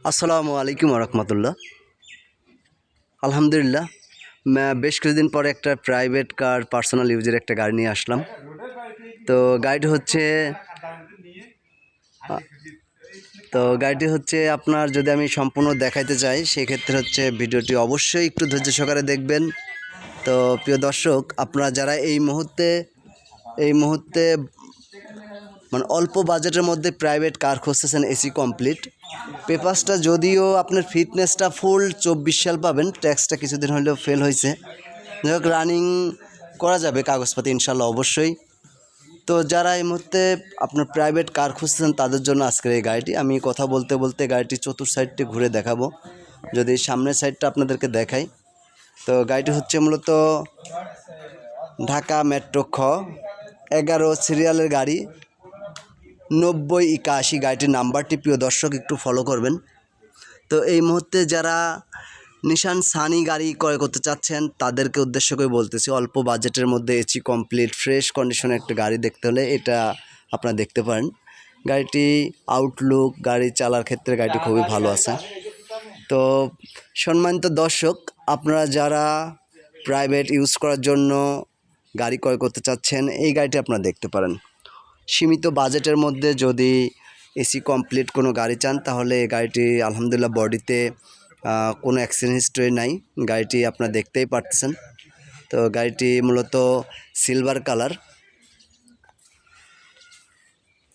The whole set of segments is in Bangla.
আসসালামু আলাইকুম রহমতুল্লাহ। আলহামদুলিল্লাহ, বেশ কিছুদিন পরে একটা প্রাইভেট কার পার্সোনাল ইউজের একটা গাড়ি নিয়ে আসলাম। তো গাড়িটি হচ্ছে গাড়িটি হচ্ছে আপনার, যদি আমি সম্পূর্ণ দেখাইতে চাই সেক্ষেত্রে হচ্ছে ভিডিওটি অবশ্যই একটু ধৈর্য সহকারে দেখবেন। তো প্রিয় দর্শক, আপনারা যারা এই মুহূর্তে মানে অল্প বাজেটের মধ্যে প্রাইভেট কার খুঁজতেছেন, এসি কমপ্লিট, পেপারসটা যদিও আপনার ফিটনেসটা ফুল 24 সাল পাবেন, ট্যাক্সটা কিছুদিন হলেও ফেল হয়েছে, যাই হোক রানিং করা যাবে কাগজপাতি ইনশাল্লাহ অবশ্যই। তো যারা এই মুহূর্তে আপনার প্রাইভেট কার খুঁজতেছেন তাদের জন্য আজকের এই গাড়িটি। আমি কথা বলতে বলতে গাড়িটি চতুর্থ সাইডটি ঘুরে দেখাবো, যদি সামনের সাইডটা আপনাদেরকে দেখাই। তো গাড়িটি হচ্ছে মূলত ঢাকা মেট্রো খ 11 সিরিয়ালের গাড়ি, 9081 গাড়িটির নাম্বারটি। প্রিয় দর্শক একটু ফলো করবেন। তো এই মুহূর্তে যারা নিশান সানি গাড়ি ক্রয় করতে চাচ্ছেন তাদেরকে উদ্দেশ্য করে বলতেছি, অল্প বাজেটের মধ্যে এসি কমপ্লিট ফ্রেশ কন্ডিশনে একটা গাড়ি দেখতে হলে এটা আপনারা দেখতে পারেন। গাড়িটি আউটলুক, গাড়ি চালার ক্ষেত্রে গাড়িটি খুবই ভালো আছে। তো সম্মানিত দর্শক, আপনারা যারা প্রাইভেট ইউজ করার জন্য গাড়ি ক্রয় করতে চাচ্ছেন এই গাড়িটি আপনারা দেখতে পারেন। সীমিত বাজেটের মধ্যে যদি এসি কমপ্লিট কোনো গাড়ি চান তাহলে এই গাড়িটি আলহামদুলিল্লাহ বডিতে কোনো অ্যাক্সিডেন্ট হিস্ট্রি নাই, গাড়িটি আপনারা দেখতেই পারতেছেন। তো গাড়িটি মূলত সিলভার কালার।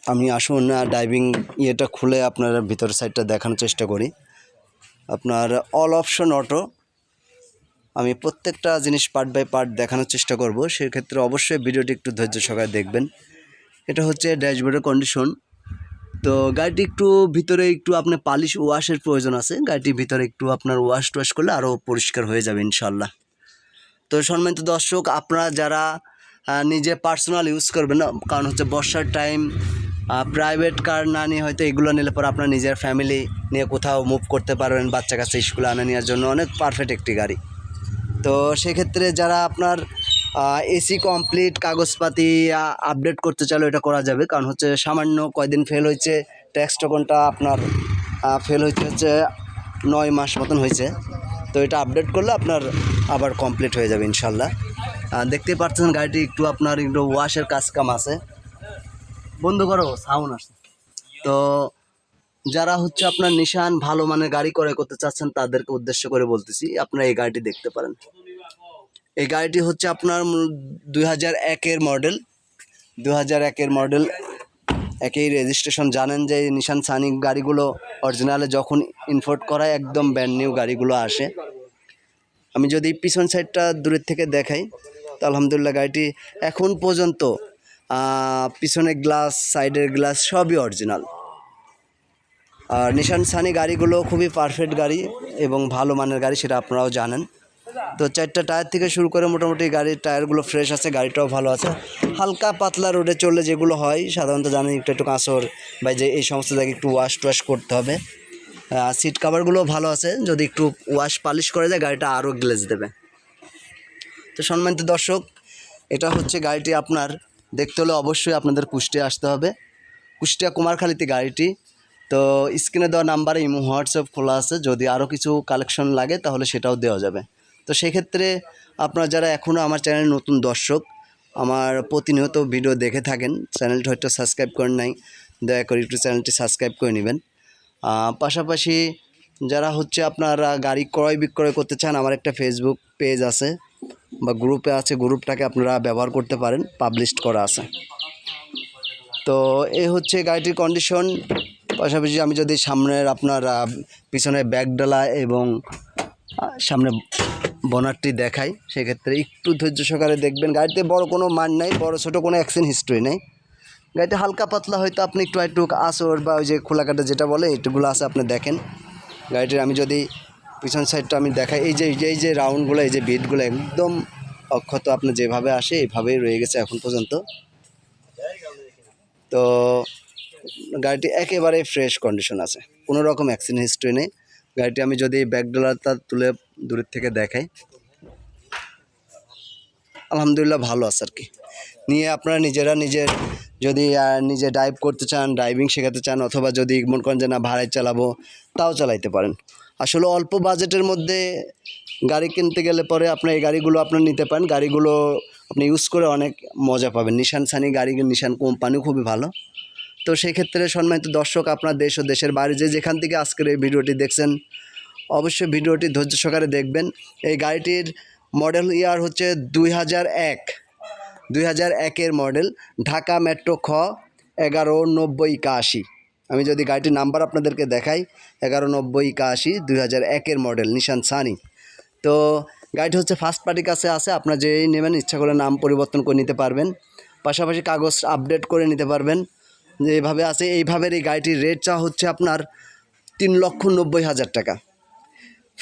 আমি আসুন ড্রাইভিং ইয়েটা খুলে আপনার ভিতরের সাইডটা দেখানোর চেষ্টা করি। আপনার অল অপশন অটো, আমি প্রত্যেকটা জিনিস পার্ট বাই পার্ট দেখানোর চেষ্টা করব, সেক্ষেত্রে অবশ্যই ভিডিওটি একটু ধৈর্য সহকারে দেখবেন। এটা হচ্ছে ড্যাশবোর্ডের কন্ডিশন। তো গাড়িটি একটু ভিতরে একটু আপনার পালিশ ওয়াশের প্রয়োজন আছে, গাড়িটির ভিতরে একটু আপনার ওয়াশ টোয়াশ করলে আরও পরিষ্কার হয়ে যাবে ইনশাল্লাহ। তো সম্মানিত দর্শক, আপনারা যারা নিজে পার্সোনাল ইউজ করবেন, কারণ হচ্ছে বর্ষার টাইম প্রাইভেট কার না নিয়ে হয়তো এগুলো নিলে পরে আপনার নিজের ফ্যামিলি নিয়ে কোথাও মুভ করতে পারবেন, বাচ্চা কাচ্চা স্কুলে আনা নেওয়ার জন্য অনেক পারফেক্ট একটি গাড়ি। তো সেক্ষেত্রে যারা আপনার এসি কমপ্লিট কাগজপাতি আপডেট করতে চাইলে এটা করা যাবে, কারণ হচ্ছে সামান্য কয়দিন ফেল হয়েছে, ট্যাক্স টোকনটা আপনার ফেল হচ্ছে 9 মাস মতন হয়েছে। তো এটা আপডেট করলে আপনার আবার কমপ্লিট হয়ে যাবে ইনশাল্লাহ। দেখতেই পাচ্ছেন গাড়িটি একটু আপনার একটু ওয়াশের কাজ কাম আছে। বন্ধ করো, সাউন্ড আসছে। তো যারা হচ্ছে আপনার নিশান ভালো মানের গাড়ি ক্রয় করতে চাচ্ছেন তাদেরকে উদ্দেশ্য করে বলতেছি, আপনারা এই গাড়িটি দেখতে পারেন। এই গাড়িটি হচ্ছে আপনার 2001-এর মডেল, 2001-এর মডেল, একই রেজিস্ট্রেশন। জানেন যে নিশান সানি গাড়িগুলো অরিজিনালে যখন ইম্পোর্ট করায় একদম ব্র্যান্ড নিউ গাড়িগুলো আসে। আমি যদি পিছন সাইডটা দূরের থেকে দেখাই তো আলহামদুলিল্লাহ গাড়িটি এখন পর্যন্ত পিছনের গ্লাস, সাইডের গ্লাস সবই অরিজিনাল। আর নিশান সানি গাড়িগুলো খুবই পারফেক্ট গাড়ি এবং ভালো মানের গাড়ি, সেটা আপনারাও জানেন। তো 4টা টায়ার থেকে শুরু করে মোটামুটি গাড়ির টায়ারগুলো ফ্রেশ আছে, গাড়িটাও ভালো আছে। হালকা পাতলা রোডে চললে যেগুলো হয় সাধারণত জানেন, একটু কাঁচর বা যে এই সমস্ত জায়গায় একটু ওয়াশ টোয়াশ করতে হবে। সিট কাভারগুলো ভালো আছে, যদি একটু ওয়াশ পালিশ করে যায় গাড়িটা আরও গ্লেজ দেবে। তো সম্মানিত দর্শক, এটা হচ্ছে গাড়িটি আপনার দেখতে হলে অবশ্যই আপনাদের কুষ্টিয়া আসতে হবে, কুষ্টিয়া কুমারখালীতে গাড়িটি। তো স্ক্রিনে দেওয়া নাম্বারে ইমো হোয়াটসঅ্যাপ খোলা আছে, যদি আরও কিছু কালেকশন লাগে তাহলে সেটাও দেওয়া যাবে। তো সেক্ষেত্রে আপনারা যারা এখনও আমার চ্যানেলের নতুন দর্শক, আমার প্রতিনিয়ত ভিডিও দেখে থাকেন, চ্যানেলটি হয়তো সাবস্ক্রাইব করেন নাই, দয়া করে একটু চ্যানেলটি সাবস্ক্রাইব করে নেবেন। পাশাপাশি যারা হচ্ছে আপনারা গাড়ি ক্রয় বিক্রয় করতে চান, আমার একটা ফেসবুক পেজ আছে বা গ্রুপে আছে, গ্রুপটাকে আপনারা ব্যবহার করতে পারেন, পাবলিশ করা আছে। তো এই হচ্ছে গাড়িটির কন্ডিশন। পাশাপাশি আমি যদি সামনের আপনার পিছনে ব্যাকডালা এবং সামনে বনারটি দেখাই, সেক্ষেত্রে একটু ধৈর্য সহকারে দেখবেন। গাড়িতে বড় কোনো মান নাই, বড় ছোটো কোনো অ্যাক্সিডেন্ট হিস্ট্রি নেই। গাড়িতে হালকা পাতলা হয়তো আপনি একটু আসর বা ওই যে খোলাকাটা যেটা বলে এটুগুলো আছে, আপনি দেখেন গাড়িটির। আমি যদি পিছন সাইডটা আমি দেখাই, এই যে রাউন্ডগুলো, এই যে বিটগুলো একদম অক্ষত আপনার যেভাবে আসে এইভাবেই রয়ে গেছে এখন পর্যন্ত। তো গাড়িটি একেবারে ফ্রেশ কন্ডিশন আছে, কোনো রকম অ্যাক্সিডেন্ট হিস্ট্রি নেই। গাড়িটি আমি যদি ব্যাকডোলারটা তুলে দূরের থেকে দেখাই, আলহামদুলিল্লাহ ভালো আছে আর কি। নিয়ে আপনারা নিজেরা নিজের যদি নিজে ড্রাইভ করতে চান, ড্রাইভিং শেখাতে চান, অথবা যদি মনে করেন যে না ভাড়ায় চালাবো, তাও চালাইতে পারেন। আসলে অল্প বাজেটের মধ্যে গাড়ি কিনতে গেলে পরে আপনার এই গাড়িগুলো আপনার নিতে পারেন। গাড়িগুলো আপনি ইউজ করে অনেক মজা পাবেন। নিশান সানি গাড়ি, নিশান কোম্পানিও খুবই ভালো। তো সেই ক্ষেত্রে সম্মানিত দর্শক, আপনার দেশ ও দেশের বাইরে যেখান থেকে আজকের এই ভিডিওটি দেখছেন, অবশ্যই ভিডিওটি ধৈর্য সহকারে দেখবেন। এই গাড়িটির মডেল ইয়ার হচ্ছে 2001-এর মডেল, ঢাকা মেট্রো খ 1190-81। আমি যদি গাড়িটির নাম্বার আপনাদেরকে দেখাই, 1190-81, 2001-এর মডেল, নিশান সানি। তো গাড়িটি হচ্ছে ফার্স্ট পার্টির কাছে আছে, আপনার যেই নেবেন ইচ্ছা করে নাম পরিবর্তন করে নিতে পারবেন, পাশাপাশি কাগজ আপডেট করে নিতে পারবেন। যে এইভাবে আছে, এইভাবে এই গাড়িটির রেট চা হচ্ছে আপনার 3,90,000 টাকা।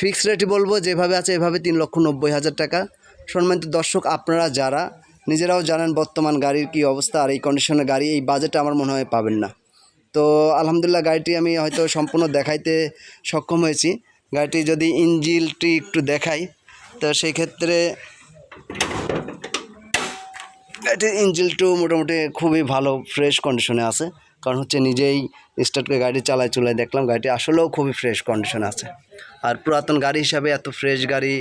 ফিক্সড রেটই বলবো, যেভাবে আছে এভাবে 3,90,000 টাকা। সম্মানিত দর্শক, আপনারা যারা নিজেরাও জানেন বর্তমান গাড়ির কী অবস্থা, আর এই কন্ডিশনের গাড়ি এই বাজেটে আমার মনে হয় পাবেন না। তো আলহামদুলিল্লাহ গাড়িটি আমি হয়তো সম্পূর্ণ দেখাইতে সক্ষম হয়েছি। গাড়িটি যদি ইঞ্জিনটি একটু দেখাই, তো সেই ক্ষেত্রে গাড়িটির ইঞ্জিনটিও মোটামুটি খুবই ভালো, ফ্রেশ কন্ডিশনে আছে। কারণ হচ্ছে নিজেই স্টার্ট করে গাড়ি চুলায় দেখলাম, গাড়িটি আসলেও খুবই ফ্রেশ কন্ডিশনে আছে। আর পুরাতন গাড়ি হিসাবে এত ফ্রেশ গাড়ি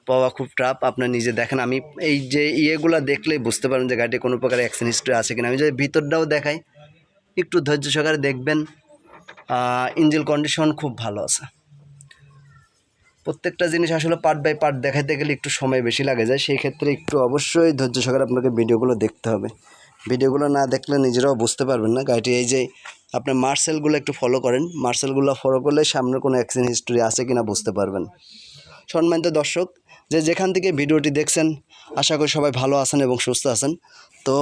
পাওয়া খুব টাফ। আপনার নিজে দেখেন, আমি এই যে ইয়েগুলো দেখলেই বুঝতে পারেন যে গাড়িটি কোনো প্রকার অ্যাক্সিডেন্ট হিস্ট্রি আছে কিনা। আমি যদি ভিতরটাও দেখাই, একটু ধৈর্য সহকারে দেখবেন, ইঞ্জিন কন্ডিশন খুব ভালো আছে। প্রত্যেকটা জিনিস আসলে পার্ট বাই পার্ট দেখাইতে গেলে একটু সময় বেশি লাগে যায়, সেই ক্ষেত্রে একটু অবশ্যই ধৈর্য সহকারে আপনাকে ভিডিওগুলো দেখতে হবে। ভিডিওগুলো না দেখলে নিজেরাও বুঝতে পারবেন না গাড়িটি। এই যে আপনার মার্সেলগুলো একটু ফলো করেন, মার্সেলগুলো ফলো করলে সামনে কোনো অ্যাক্সিডেন্ট হিস্ট্রি আছে কিনা বুঝতে পারবেন। সম্মানিত দর্শক, যেখান থেকে ভিডিওটি দেখছেন, আশা করি সবাই ভালো আছেন এবং সুস্থ আছেন। তো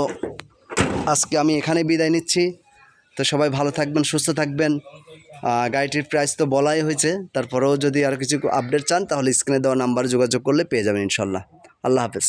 আজকে আমি এখানে বিদায় নিচ্ছি। তো সবাই ভালো থাকবেন, সুস্থ থাকবেন। গাড়িটির প্রাইস তো বলাই হয়েছে, তারপরেও যদি আর কিছু আপডেট চান তাহলে স্ক্রিনে দেওয়া নাম্বারে যোগাযোগ করলে পেয়ে যাবেন ইনশাল্লাহ। আল্লাহ হাফেজ।